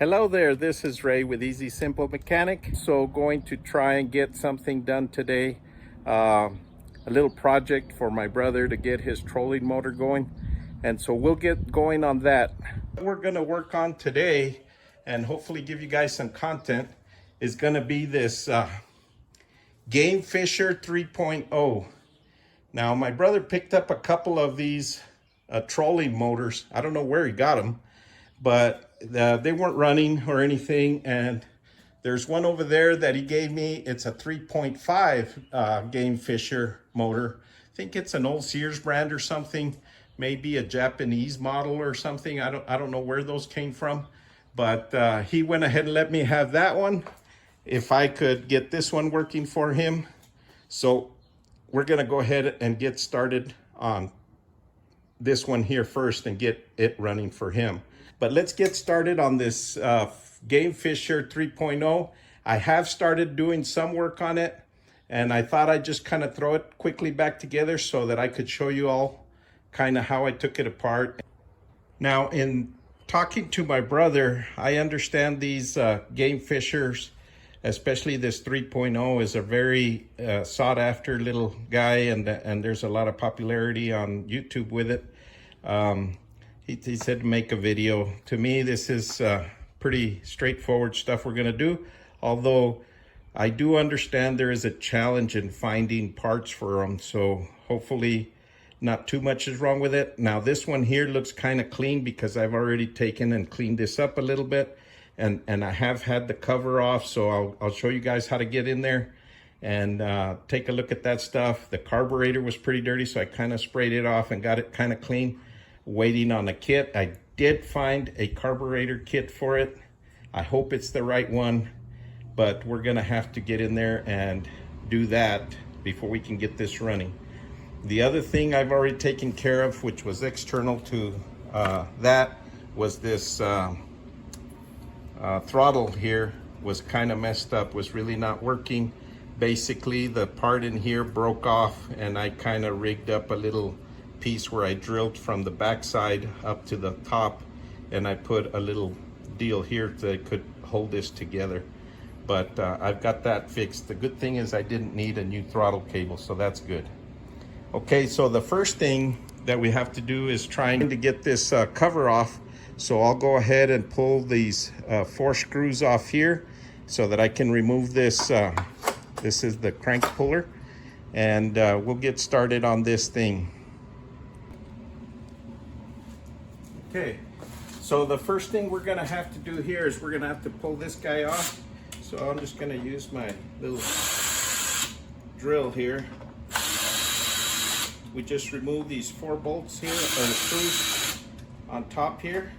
Hello there, this is Ray with Easy Simple Mechanic. So going to try and get something done today. A little project for my brother to get his trolling motor going. And so we'll get going on that. What we're gonna work on today and hopefully give you guys some content is gonna be this GameFisher 3.0. Now my brother picked up a couple of these trolling motors. I don't know where he got them, but they weren't running or anything. And there's one over there that he gave me. It's a 3.5 GameFisher motor. I think it's an old Sears brand or something, maybe a Japanese model or something. I don't know where those came from, but he went ahead and let me have that one if I could get this one working for him. So we're gonna go ahead and get started on this one here first and get it running for him. But let's get started on this GameFisher 3.0. I have started doing some work on it, and I thought I'd just kind of throw it quickly back together so that I could show you all kind of how I took it apart. Now, in talking to my brother, I understand these GameFishers, especially this 3.0, is a very sought after little guy, and there's a lot of popularity on YouTube with it. He said to make a video. To me, this is pretty straightforward stuff we're gonna do, although I do understand there is a challenge in finding parts for them, so hopefully not too much is wrong with it. Now this one here looks kind of clean because I've already taken and cleaned this up a little bit, and I have had the cover off, so I'll show you guys how to get in there and take a look at that stuff. The carburetor was pretty dirty, so I kind of sprayed it off and got it kind of clean. Waiting on a kit. I did find a carburetor kit for it. I hope it's the right one, but we're gonna have to get in there and do that before we can get this running. The other thing I've already taken care of, which was external to that, was this throttle here was kind of messed up, was really not working. Basically, the part in here broke off, and I kind of rigged up a little piece where I drilled from the backside up to the top, and I put a little deal here that could hold this together. But I've got that fixed. The good thing is I didn't need a new throttle cable, so that's good. Okay, so the first thing that we have to do is trying to get this cover off. So I'll go ahead and pull these 4 screws off here so that I can remove this. This is the crank puller, and we'll get started on this thing. Okay, so the first thing we're gonna have to do here is we're gonna have to pull this guy off. So I'm just gonna use my little drill here. We just remove these 4 bolts here, or the screws on top here.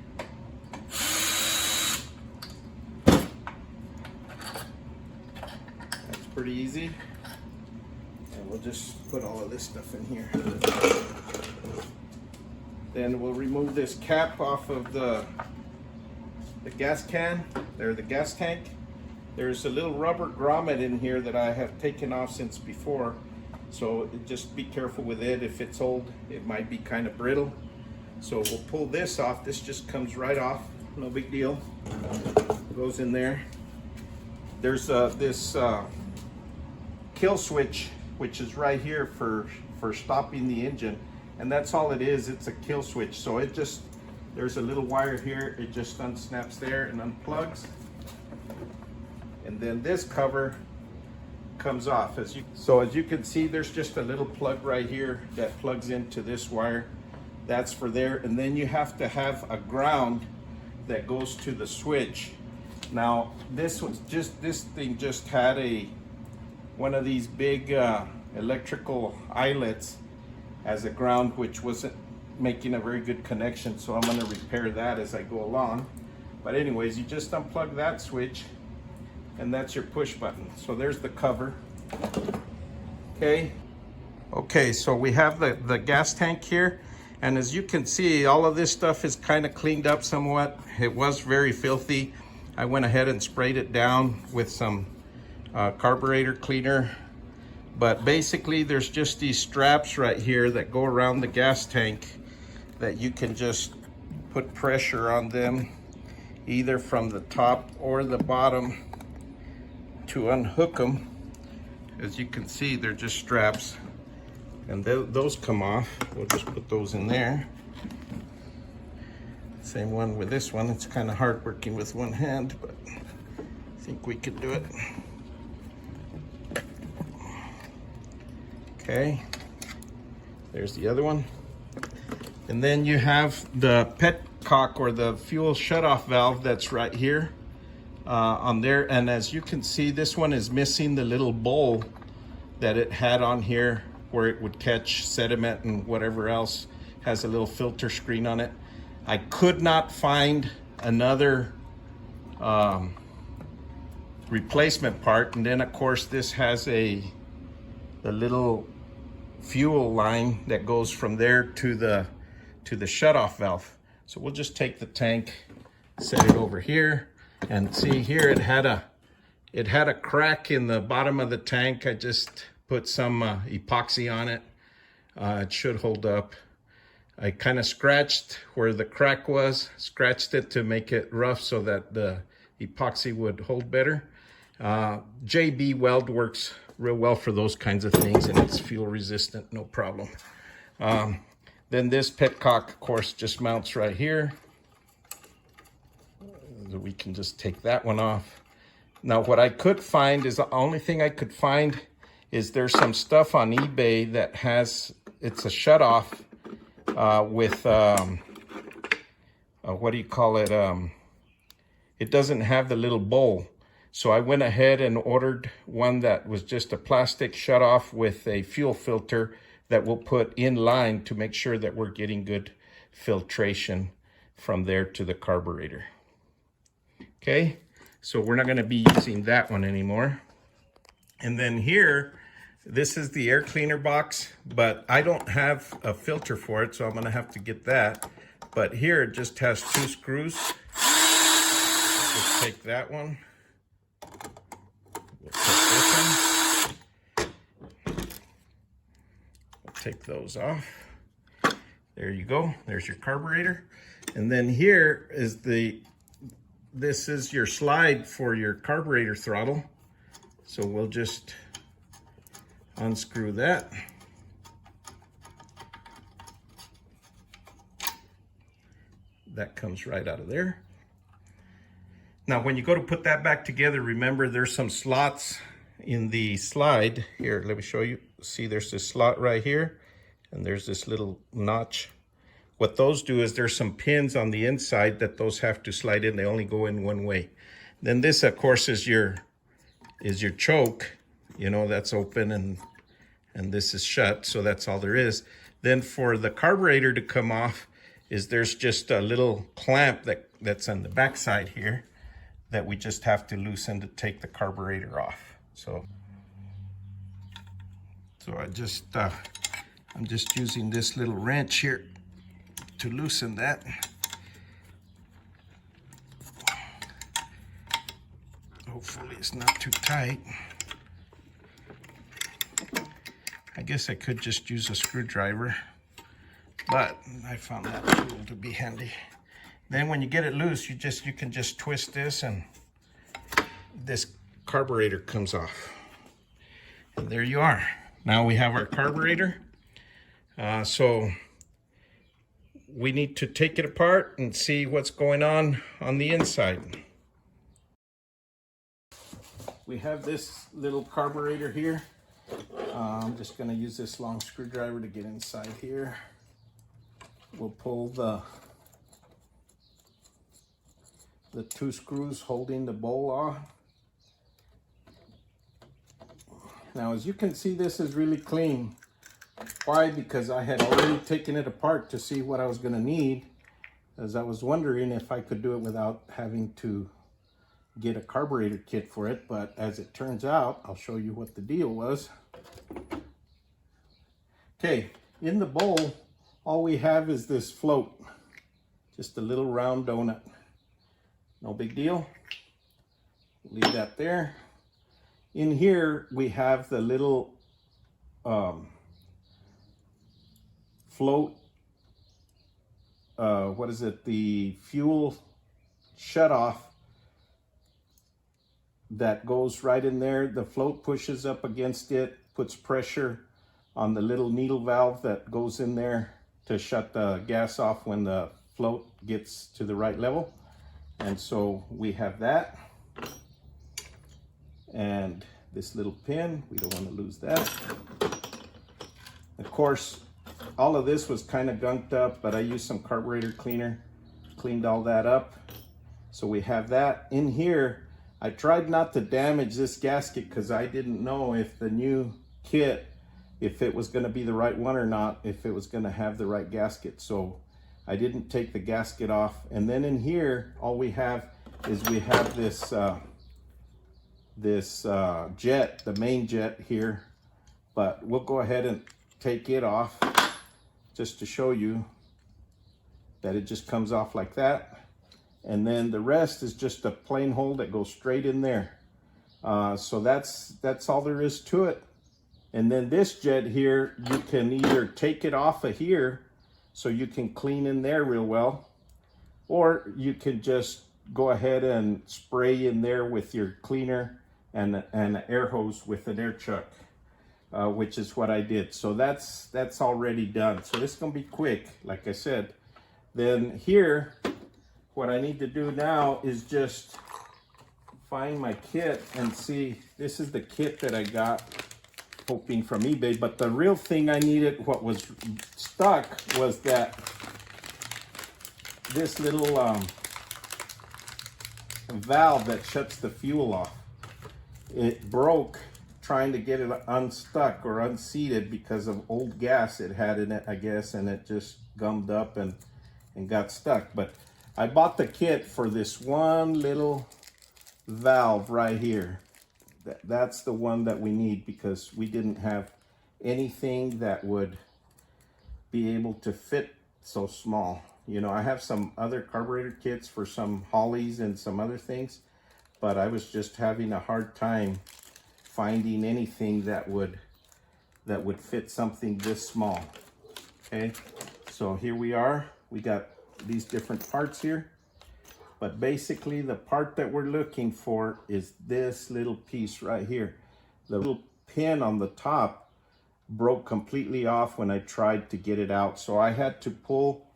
That's pretty easy. And we'll just put all of this stuff in here. Then we'll remove this cap off of the gas can, or the gas tank. There's a little rubber grommet in here that I have taken off since before, so just be careful with it. If it's old, it might be kind of brittle. So we'll pull this off. This just comes right off, no big deal. Goes in there. There's this kill switch, which is right here for stopping the engine. And that's all it is. It's a kill switch. So it just, there's a little wire here. It just unsnaps there and unplugs. And then this cover comes off. So as you can see, there's just a little plug right here that plugs into this wire. That's for there. And then you have to have a ground that goes to the switch. Now this thing just had one of these big electrical eyelets as a ground, which wasn't making a very good connection, so I'm going to repair that as I go along. But anyways, you just unplug that switch, and that's your push button. So there's the cover. Okay, so we have the gas tank here, and as you can see, all of this stuff is kind of cleaned up somewhat. It was very filthy. I went ahead and sprayed it down with some carburetor cleaner. But basically, there's just these straps right here that go around the gas tank that you can just put pressure on them either from the top or the bottom to unhook them. As you can see, they're just straps, and those come off. We'll just put those in there. Same one with this one. It's kind of hard working with one hand, but I think we could do it. Okay, there's the other one. And then you have the petcock, or the fuel shutoff valve, that's right here on there. And as you can see, this one is missing the little bowl that it had on here where it would catch sediment and whatever else. Has a little filter screen on it. I could not find another replacement part. And then of course this has the little fuel line that goes from there to the shutoff valve. So we'll just take the tank, set it over here, and see here it had a crack in the bottom of the tank. I just put some epoxy on it. It should hold up. I kind of scratched where the crack was, scratched it to make it rough so that the epoxy would hold better. JB Weld works real well for those kinds of things, and it's fuel resistant, no problem. Then this petcock, of course, just mounts right here. We can just take that one off. Now what I could find is, the only thing I could find is there's some stuff on eBay that has, it's a shutoff with, what do you call it? It doesn't have the little bowl. So I went ahead and ordered one that was just a plastic shutoff with a fuel filter that we'll put in line to make sure that we're getting good filtration from there to the carburetor. Okay, so we're not going to be using that one anymore. And then here, this is the air cleaner box, but I don't have a filter for it, so I'm going to have to get that. But here it just has 2 screws. Just take that one. We'll take this one. We'll take those off. There you go. There's your carburetor. And then here is this is your slide for your carburetor throttle. So we'll just unscrew that. That comes right out of there. Now, when you go to put that back together, remember there's some slots in the slide. Here, let me show you. See, there's this slot right here, and there's this little notch. What those do is there's some pins on the inside that those have to slide in. They only go in one way. Then this, of course, is your choke. You know, that's open and this is shut, so that's all there is. Then for the carburetor to come off, there's just a little clamp that's on the back side here that we just have to loosen to take the carburetor off. So I'm just using this little wrench here to loosen that. Hopefully it's not too tight. I guess I could just use a screwdriver, but I found that tool to be handy. Then when you get it loose, you can just twist this and this carburetor comes off. And there you are. Now we have our carburetor. So we need to take it apart and see what's going on the inside. We have this little carburetor here. I'm just going to use this long screwdriver to get inside here. We'll pull the 2 screws holding the bowl off. Now, as you can see, this is really clean. Why? Because I had already taken it apart to see what I was going to need, as I was wondering if I could do it without having to get a carburetor kit for it. But as it turns out, I'll show you what the deal was. Okay, in the bowl, all we have is this float, just a little round donut. No big deal. Leave that there. In here, we have the little float, what is it? The fuel shutoff that goes right in there. The float pushes up against it, puts pressure on the little needle valve that goes in there to shut the gas off when the float gets to the right level. And so we have that. And this little pin, we don't want to lose that. Of course, all of this was kind of gunked up, but I used some carburetor cleaner, cleaned all that up. So we have that in here. I tried not to damage this gasket because I didn't know if the new kit, if it was going to be the right one or not, if it was going to have the right gasket. So I didn't take the gasket off. And then in here, all we have is we have this jet, the main jet here, but we'll go ahead and take it off just to show you that it just comes off like that. And then the rest is just a plain hole that goes straight in there. So that's all there is to it. And then this jet here, you can either take it off of here so you can clean in there real well, or you can just go ahead and spray in there with your cleaner and an air hose with an air chuck, which is what I did. So that's already done. So this is gonna be quick, like I said. Then here, what I need to do now is just find my kit and see, this is the kit that I got, hoping from eBay, but the real thing I needed, what was stuck, was that this little valve that shuts the fuel off. It broke trying to get it unstuck or unseated because of old gas it had in it, I guess, and it just gummed up and got stuck. But I bought the kit for this one little valve right here. That's the one that we need because we didn't have anything that would be able to fit so small. You know, I have some other carburetor kits for some Hollies and some other things, but I was just having a hard time finding anything that would fit something this small. Okay, so here we are. We got these different parts here, but basically the part that we're looking for is this little piece right here. The little pin on the top broke completely off when I tried to get it out, so I had to pull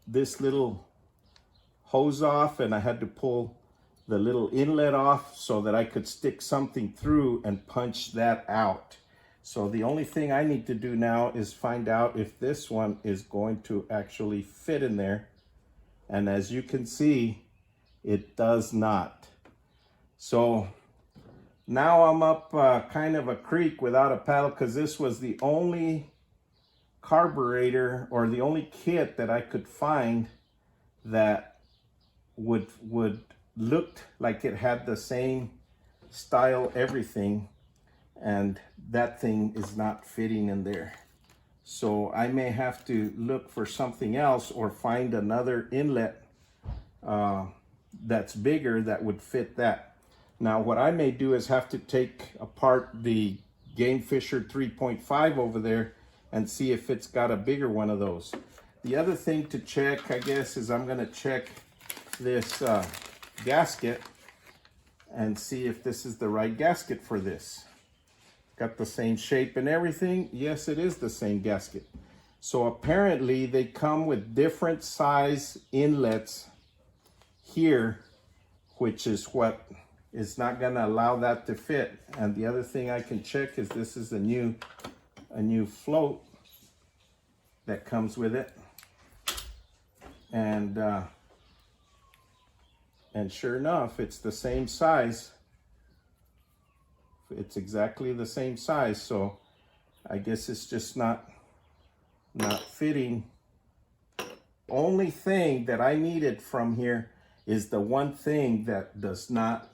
this little hose off, and I had to pull the little inlet off so that I could stick something through and punch that out. So the only thing I need to do now is find out if this one is going to actually fit in there. And as you can see, it does not. So now I'm up kind of a creek without a paddle, because this was the only carburetor or the only kit that I could find that would looked like it had the same style, everything, and that thing is not fitting in there. So I may have to look for something else or find another inlet that's bigger that would fit that. Now what I may do is have to take apart the GameFisher 3.5 over there and see if it's got a bigger one of those. The other thing to check, I guess, is I'm gonna check this gasket and see if this is the right gasket for this. Got the same shape and everything. Yes, it is the same gasket. So apparently they come with different size inlets here, which is what is not gonna allow that to fit. And the other thing I can check is this is a new float that comes with it. And sure enough, it's the same size. It's exactly the same size. So I guess it's just not fitting. Only thing that I needed from here is the one thing that does not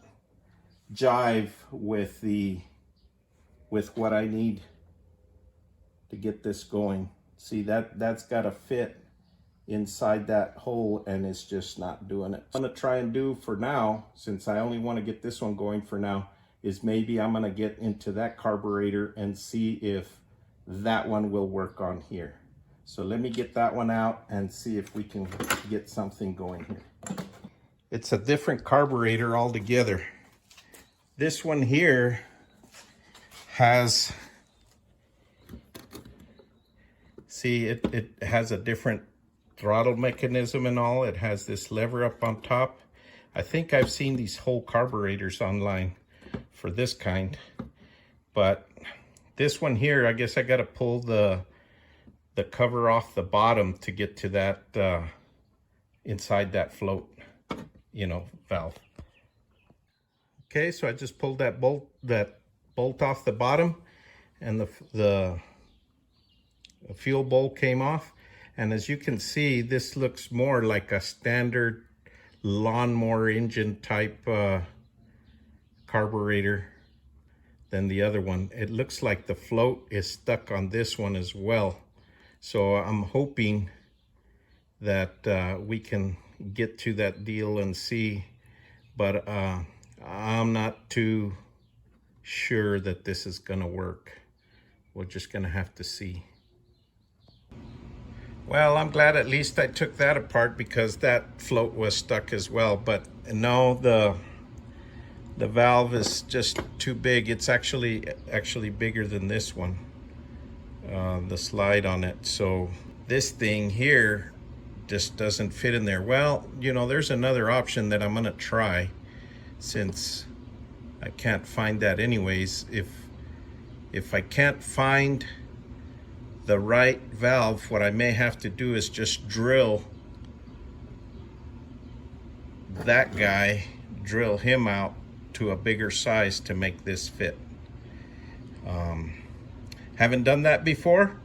jive with what I need to get this going. See, that's got to fit inside that hole, and it's just not doing it. What I'm gonna try and do for now, since I only want to get this one going for now, is maybe I'm gonna get into that carburetor and see if that one will work on here. So let me get that one out and see if we can get something going here. It's a different carburetor altogether. This one here has, see, it has a different throttle mechanism and all. It has this lever up on top. I think I've seen these whole carburetors online for this kind, but this one here, I guess I got to pull the cover off the bottom to get to that inside that float, you know, valve. Okay, so I just pulled that bolt off the bottom, and the fuel bowl came off. And as you can see, this looks more like a standard lawnmower engine type carburetor than the other one. It looks like the float is stuck on this one as well. So I'm hoping that we can get to that deal and see, but I'm not too sure that this is gonna work. We're just gonna have to see. Well, I'm glad at least I took that apart, because that float was stuck as well. But no, the valve is just too big. It's actually bigger than this one, the slide on it. So this thing here just doesn't fit in there. Well, you know, there's another option that I'm gonna try, since I can't find that anyways. If I can't find the right valve, what I may have to do is just drill that guy, drill him out to a bigger size to make this fit. Haven't done that before,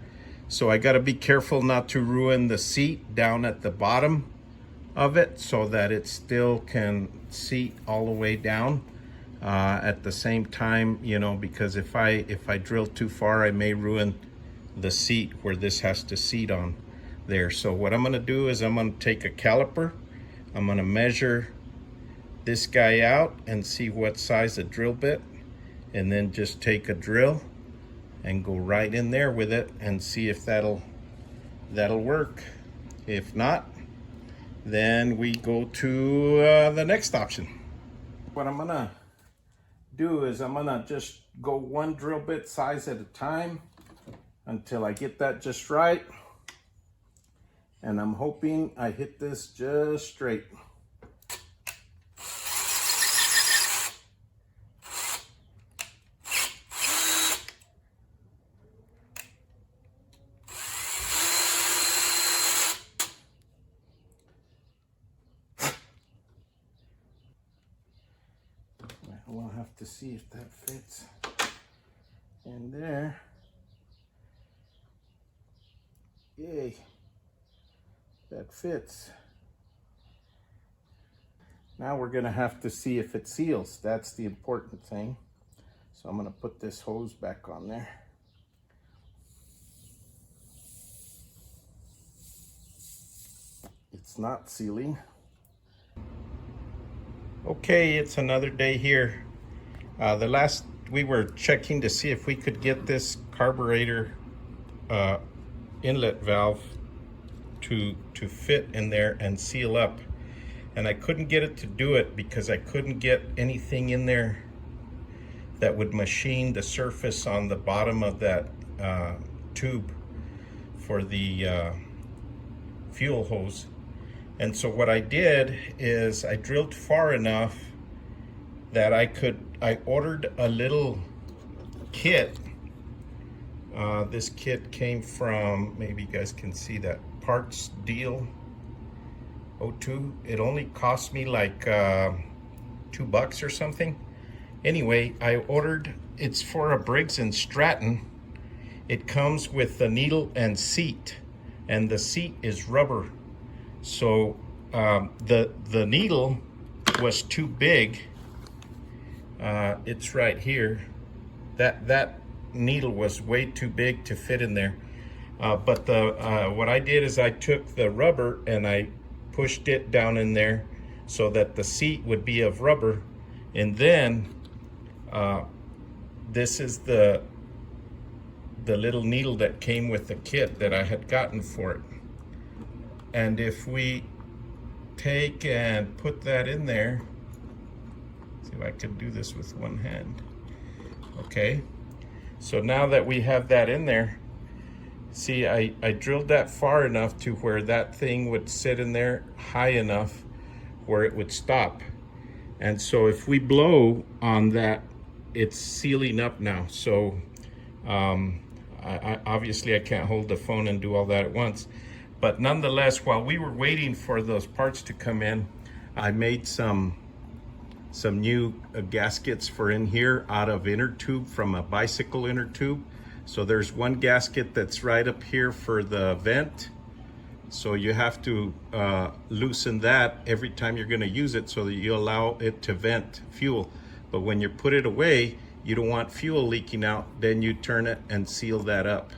so I got to be careful not to ruin the seat down at the bottom of it, so that it still can seat all the way down at the same time, you know, because if I drill too far, I may ruin the seat where this has to seat on there. So what I'm going to do is I'm going to take a caliper, I'm going to measure this guy out and see what size of drill bit, and then just take a drill and go right in there with it and see if that'll work. If not, then we go to the next option. What I'm gonna do is I'm gonna just go one drill bit size at a time until I get that just right, and I'm hoping I hit this just straight. We'll have to see if that fits in there. Yay, that fits. Now we're gonna have to see if it seals. That's the important thing. So I'm gonna put this hose back on there. It's not sealing. Okay, it's another day here. We were checking to see if we could get this carburetor inlet valve to fit in there and seal up, and I couldn't get it to do it because I couldn't get anything in there that would machine the surface on the bottom of that tube for the fuel hose. And so what I did is I drilled far enough that I ordered a little kit. This kit came from, maybe you guys can see that, Parts Deal 02. It only cost me like $2 or something. Anyway, I ordered, it's for a Briggs & Stratton. It comes with the needle and seat, and the seat is rubber. So the needle was too big. It's right here. That needle was way too big to fit in there. But what I did is I took the rubber and I pushed it down in there so that the seat would be of rubber. And then this is the the little needle that came with the kit that I had gotten for it. And if we take and put that in there, see if I can do this with one hand. Okay, so now that we have that in there, see, I drilled that far enough to where that thing would sit in there high enough where it would stop. And so if we blow on that, it's sealing up now. So obviously I can't hold the phone and do all that at once. But nonetheless, while we were waiting for those parts to come in, I made some new gaskets for in here out of inner tube from a bicycle inner tube. So there's one gasket that's right up here for the vent. So you have to loosen that every time you're going to use it so that you allow it to vent fuel. But when you put it away, you don't want fuel leaking out. Then you turn it and seal that up.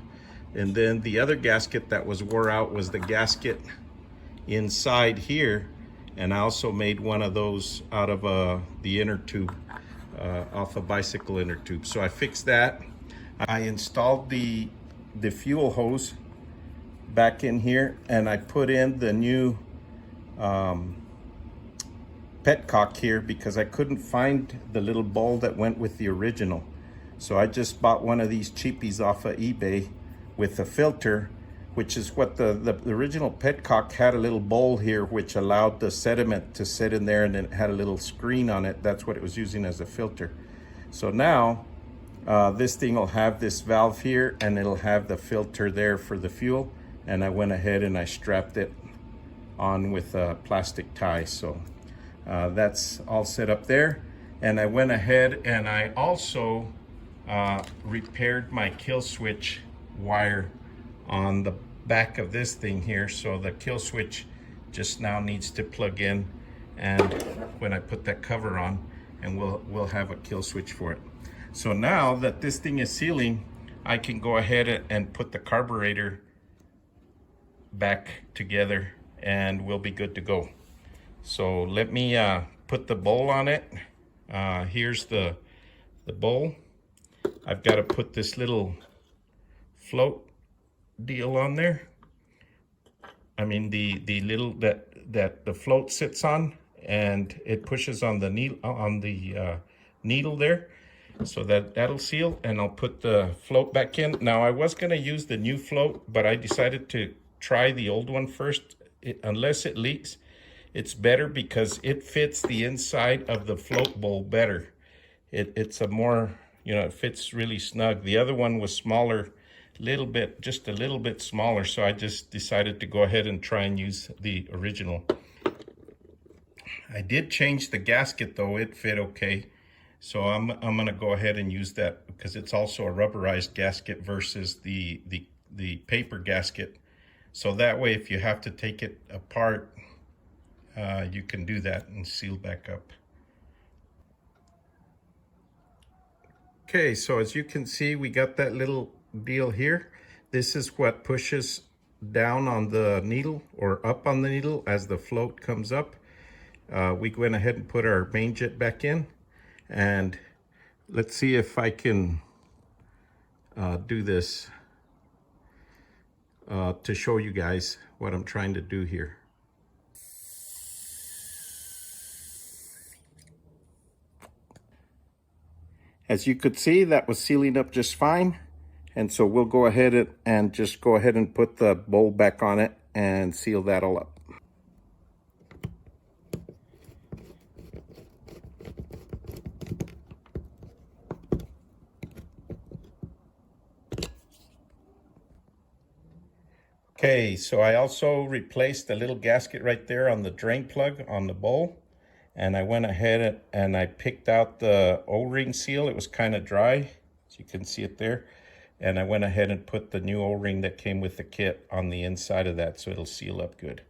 And then the other gasket that was wore out was the gasket inside here. And I also made one of those out of the inner tube, off a bicycle inner tube. So I fixed that. I installed the fuel hose back in here, and I put in the new petcock here because I couldn't find the little bowl that went with the original. So I just bought one of these cheapies off of eBay with a filter, which is what the original petcock had, a little bowl here which allowed the sediment to sit in there, and then it had a little screen on it. That's what it was using as a filter. So now this thing will have this valve here, and it'll have the filter there for the fuel. And I went ahead and I strapped it on with a plastic tie. So that's all set up there. And I went ahead and I also repaired my kill switch wire on the back of this thing here. So the kill switch just now needs to plug in, and when I put that cover on, and we'll have a kill switch for it. So now that this thing is sealing, I can go ahead and put the carburetor back together and we'll be good to go. So let me put the bowl on it. Here's the bowl. I've got to put this little float deal on there. I mean the little that the float sits on, and it pushes on the needle there, so that'll seal, and I'll put the float back in. Now I was going to use the new float, but I decided to try the old one first. Unless it leaks, it's better because it fits the inside of the float bowl better. It's a more, it fits really snug. The other one was smaller, just a little bit smaller, so I just decided to go ahead and try and use the original. I did change the gasket though, it fit okay. So I'm gonna go ahead and use that because it's also a rubberized gasket versus the paper gasket. So that way, if you have to take it apart, you can do that and seal back up. Okay, so as you can see, we got that little deal here. This is what pushes down on the needle or up on the needle as the float comes up. We went ahead and put our main jet back in, and let's see if I can do this to show you guys what I'm trying to do here. As you could see, that was sealing up just fine. And so we'll go ahead and just go ahead and put the bowl back on it and seal that all up. Okay, so I also replaced the little gasket right there on the drain plug on the bowl. And I went ahead and I picked out the O-ring seal. It was kind of dry, as you can see it there. And I went ahead and put the new O-ring that came with the kit on the inside of that, so it'll seal up good.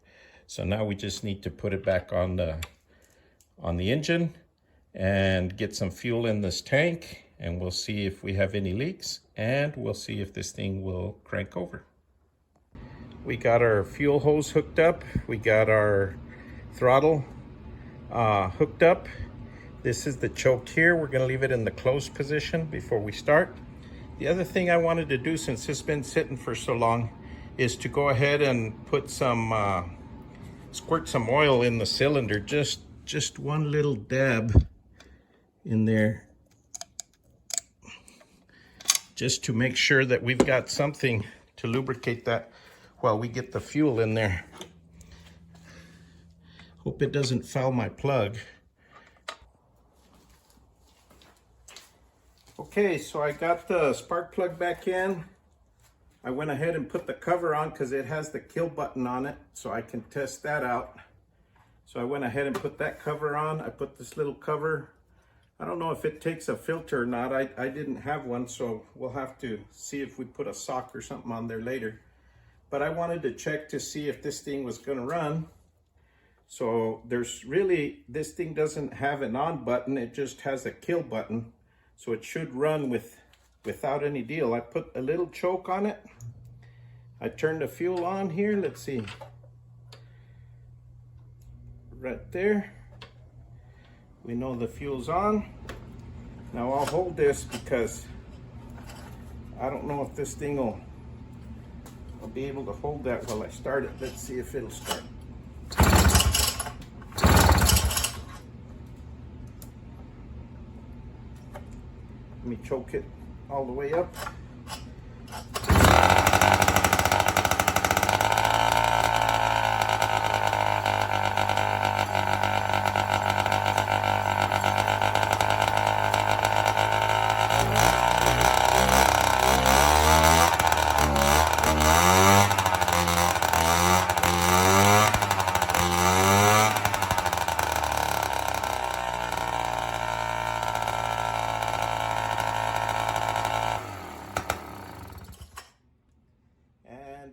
So now we just need to put it back on the engine and get some fuel in this tank, and we'll see if we have any leaks, and we'll see if this thing will crank over. We got our fuel hose hooked up. We got our throttle hooked up. This is the choke here. We're going to leave it in the closed position before we start. The other thing I wanted to do, since it's been sitting for so long, is to go ahead and put some, squirt some oil in the cylinder, just one little dab in there, just to make sure that we've got something to lubricate that while we get the fuel in there. Hope it doesn't foul my plug. Okay, so I got the spark plug back in. I went ahead and put the cover on because it has the kill button on it, so I can test that out. So I went ahead and put that cover on. I put this little cover. I don't know if it takes a filter or not. I didn't have one, so we'll have to see if we put a sock or something on there later. But I wanted to check to see if this thing was gonna run. So this thing doesn't have an on button, it just has a kill button. So it should run without any deal. I put a little choke on it. I turned the fuel on here, let's see. Right there. We know the fuel's on. Now I'll hold this because I don't know if this thing I'll be able to hold that while I start it. Let's see if it'll start. Let me choke it all the way up.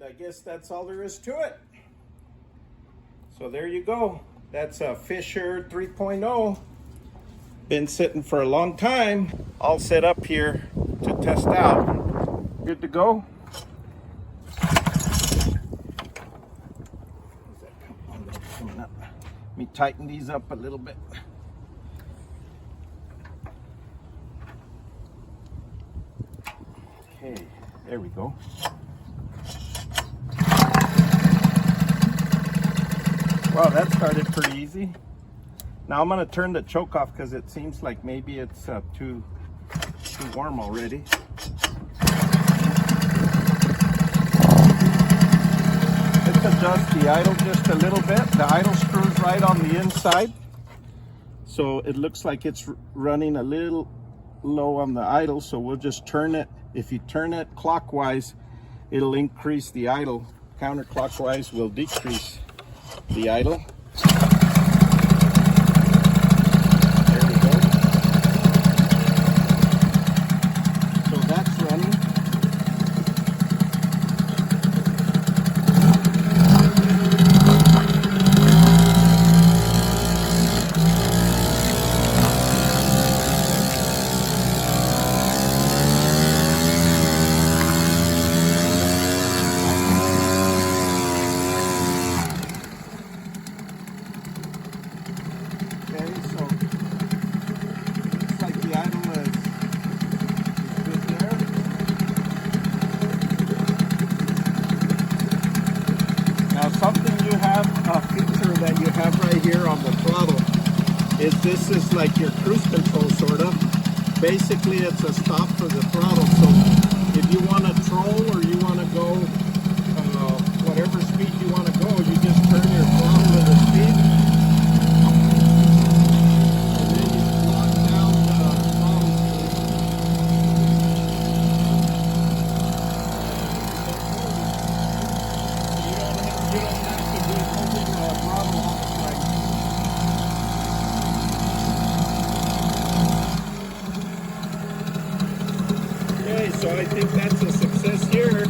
I guess that's all there is to it. So there you go. That's a Fisher 3.0. Been sitting for a long time. All set up here to test out. Good to go. Let me tighten these up a little bit. Okay, there we go. Wow, that started pretty easy. Now I'm going to turn the choke off because it seems like maybe it's too warm already. Let's adjust the idle just a little bit. The idle screw's right on the inside. So it looks like it's running a little low on the idle. So we'll just turn it. If you turn it clockwise, it'll increase the idle. Counterclockwise will decrease the idle. There we go. So that's running. Something you have, a feature that you have right here on the throttle is this is like your cruise control sort of. Basically it's a stop for the throttle. So if you want to troll or you want to go whatever speed you want to go, you just turn your throttle to the speed. And then you lock down the throttle speed. You don't have to be holding the throttle all the time. Okay, so I think that's a success here.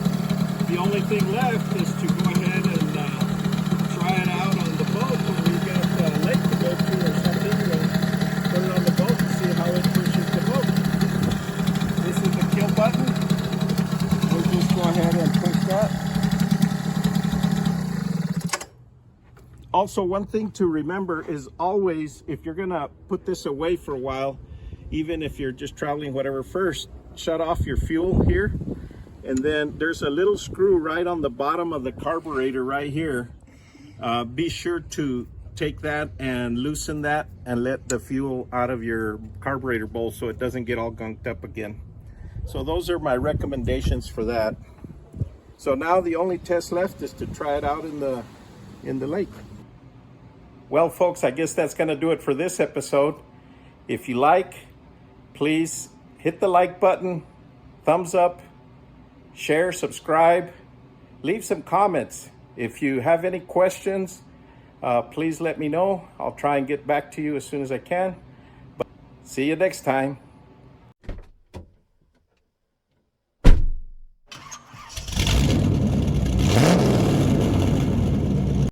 The only thing left is to go ahead and try it out on the boat when we've got a lake to go to or something. We'll put it on the boat and see how it pushes the boat. This is the kill button. We'll just go ahead and push that. Also, one thing to remember is always, if you're gonna put this away for a while, even if you're just traveling whatever, first shut off your fuel here. And then there's a little screw right on the bottom of the carburetor right here. Be sure to take that and loosen that and let the fuel out of your carburetor bowl so it doesn't get all gunked up again. So those are my recommendations for that. So now the only test left is to try it out in the lake. Well, folks, I guess that's going to do it for this episode. If you like, please hit the like button, thumbs up, share, subscribe, leave some comments. If you have any questions, please let me know. I'll try and get back to you as soon as I can. But see you next time.